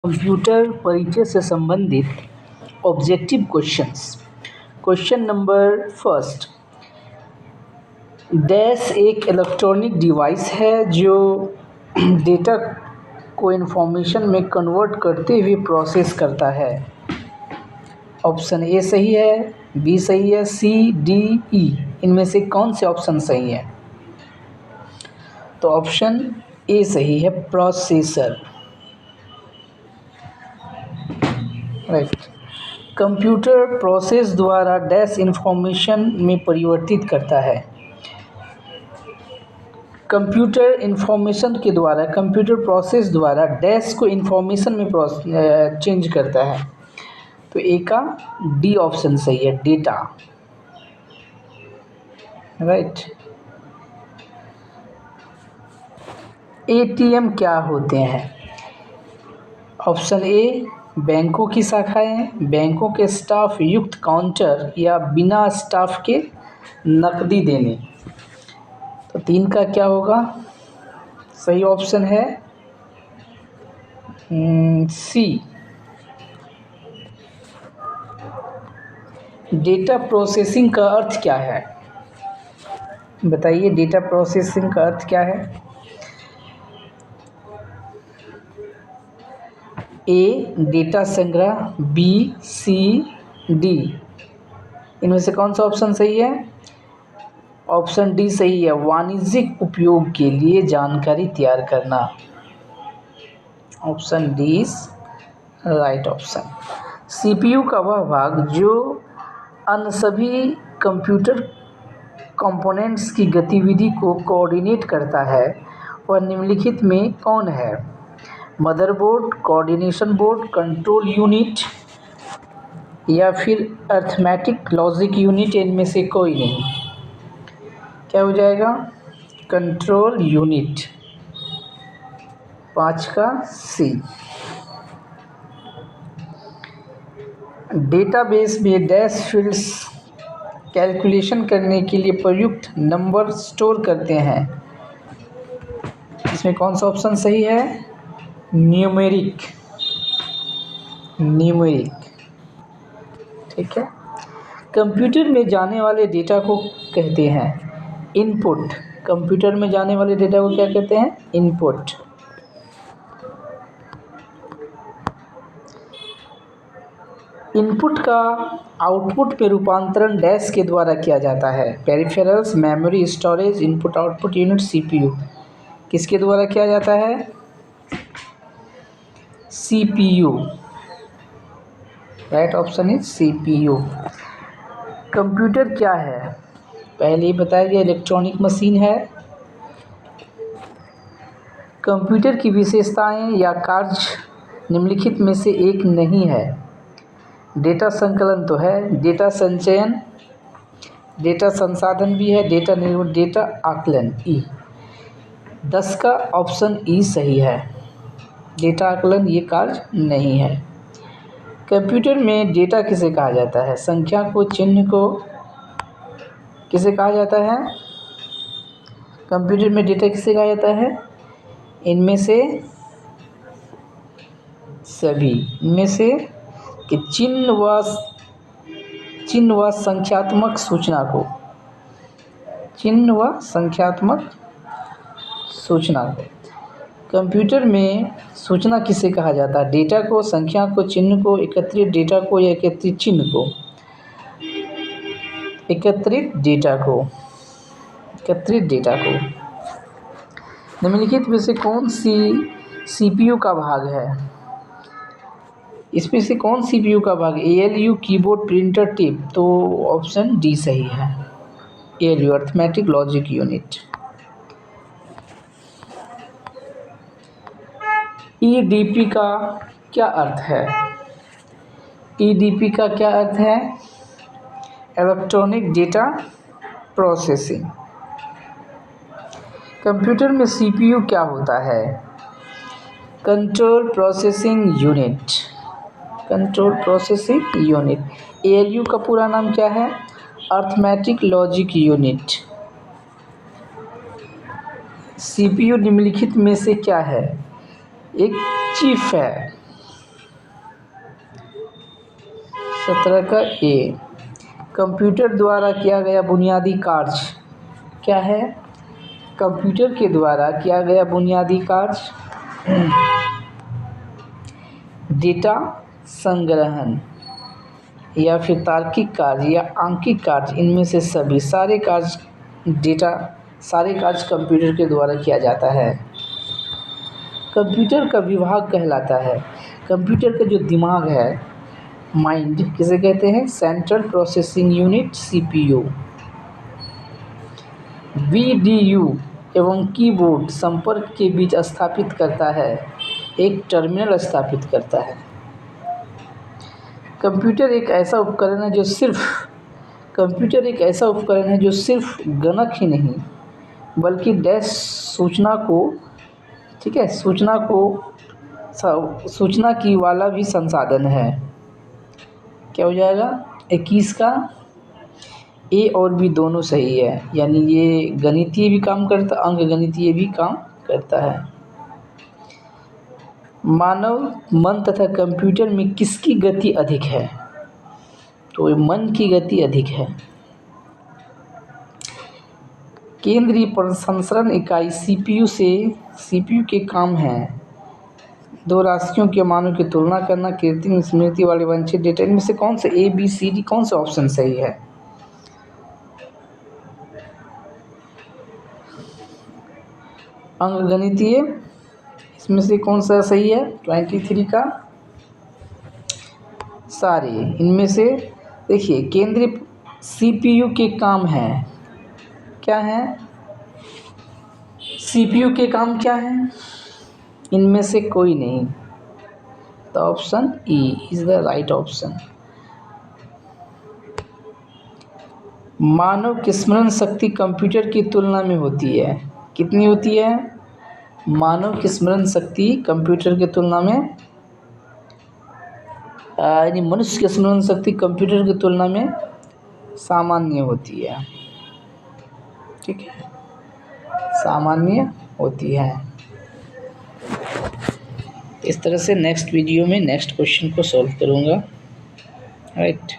Computer परिचय से संबंधित objective questions. Question number first, dash एक इलेक्ट्रॉनिक डिवाइस है जो डेटा को इन्फॉर्मेशन में कन्वर्ट करते हुए प्रोसेस करता है। ऑप्शन ए सही है, बी सही है, सी, डी, ई। इनमें से कौन से ऑप्शन सही है? तो ऑप्शन ए सही है, प्रोसेसर। राइट। कंप्यूटर प्रोसेस द्वारा डैश इंफॉर्मेशन में परिवर्तित करता है। कंप्यूटर प्रोसेस द्वारा डैश को इंफॉर्मेशन में चेंज करता है। तो ए का डी ऑप्शन सही है, डेटा। राइट। एटीएम क्या होते हैं? ऑप्शन ए, बैंकों की शाखाएं, बैंकों के स्टाफ युक्त काउंटर या बिना स्टाफ के नकदी देने। तो तीन का क्या होगा? सही ऑप्शन है सी। डेटा प्रोसेसिंग का अर्थ क्या है? बताइए, डेटा प्रोसेसिंग का अर्थ क्या है? ए, डेटा संग्रह, बी, सी, डी। इनमें से कौन सा ऑप्शन सही है? ऑप्शन डी सही है, वाणिज्यिक उपयोग के लिए जानकारी तैयार करना। Option D is right option. CPU का वह भाग जो अन्य सभी कंप्यूटर कंपोनेंट्स की गतिविधि को कोऑर्डिनेट करता है, वह निम्नलिखित में कौन है? Motherboard, coordination board, control unit या फिर अर्थमेटिक लॉजिक यूनिट। इनमें से कोई नहीं। क्या हो जाएगा? Control unit. 5 का सी। डेटाबेस में डैश फील्ड्स कैलकुलेशन करने के लिए प्रयुक्त नंबर स्टोर करते हैं। इसमें कौन सा ऑप्शन सही है? न्यूमेरिक। ठीक है। कंप्यूटर में जाने वाले डेटा को कहते हैं इनपुट। कंप्यूटर में जाने वाले डेटा को क्या कहते हैं? इनपुट। इनपुट का आउटपुट में रूपांतरण डैश के द्वारा किया जाता है। Peripherals, memory, storage, input output unit, CPU. किसके द्वारा किया जाता है? CPU. Right option is CPU. Computer क्या है? पहले ही बताया गया, इलेक्ट्रॉनिक मशीन है। कंप्यूटर की विशेषताएं या कार्य निम्नलिखित में से एक नहीं है। डेटा संकलन तो है, डेटा संचयन, डेटा संसाधन भी है, डेटा आकलन। ई 10 का ऑप्शन ई सही है। डेटा आकलन ये कार्य नहीं है। कंप्यूटर में डेटा किसे कहा जाता है? संख्या को, चिन्ह को किसे कहा जाता है? कंप्यूटर में डेटा किसे कहा जाता है? इनमें से सभी। इनमें से कि चिन्ह व संख्यात्मक सूचना को, चिन्ह व संख्यात्मक सूचना को। कंप्यूटर में सूचना किसे कहा जाता है? डेटा को, संख्या को, चिन्ह को, एकत्रित डेटा को या एकत्रित चिन्ह को? एकत्रित डेटा को। निम्नलिखित में से कौन सी सीपीयू का भाग है? इसमें से कौन सीपीयू का भाग? ALU, keyboard, printer, tape. तो ऑप्शन डी सही है, ALU, arithmetic logic unit. EDP का क्या अर्थ है? ईडीपी का क्या अर्थ है? Electronic data processing. कंप्यूटर में सीपीयू क्या होता है? Control processing unit. एएलयू का पूरा नाम क्या है? Arithmetic logic unit. सीपीयू निम्नलिखित में से क्या है? एक चिप है। 17 का ए। कंप्यूटर द्वारा किया गया बुनियादी कार्य क्या है? कंप्यूटर के द्वारा किया गया बुनियादी कार्य डेटा संग्रहण या फिर तार्किक कार्य या आंकिक कार्य, इनमें से सभी सारे कार्य कंप्यूटर के द्वारा किया जाता है। कंप्यूटर का विभाग कहलाता है, कंप्यूटर का जो दिमाग है, माइंड किसे कहते हैं? Central processing unit, CPU. VDU एवं कीबोर्ड संपर्क के बीच स्थापित करता है, एक टर्मिनल स्थापित करता है। कंप्यूटर एक ऐसा उपकरण है जो सिर्फ गणक ही नहीं बल्कि सूचना की वाला भी संसाधन है। क्या हो जाएगा? 21 का ए और बी दोनों सही है, यानी ये गणितीय भी काम करता, अंकगणितीय भी काम करता है। मानव मन तथा कंप्यूटर में किसकी गति अधिक है? तो मन की गति अधिक है। केंद्रीय प्रसंस्करण इकाई सीपीयू के काम है दो राशियों के मानों की तुलना करना, कृत्रिम स्मृति वाले वांछित डेटा। इनमें से कौन से ए, बी, सी, डी कौन सा ऑप्शन सही है? अंकगणितीय, इसमें से कौन सा सही है? 23 का सारे। इनमें से देखिए, केंद्रीय सीपीयू के काम है, क्या है? सीपीयू के काम क्या है? इनमें से कोई नहीं, तो option E is the right option. मानव की स्मरण शक्ति कंप्यूटर की तुलना में होती है, कितनी होती है? मानव की स्मरण शक्ति कंप्यूटर की तुलना में, यानी मनुष्य की स्मरण शक्ति कंप्यूटर की तुलना में सामान्य होती है, ठीक है, सामान्य होती है। इस तरह से नेक्स्ट वीडियो में नेक्स्ट क्वेश्चन को सॉल्व करूँगा, राइट।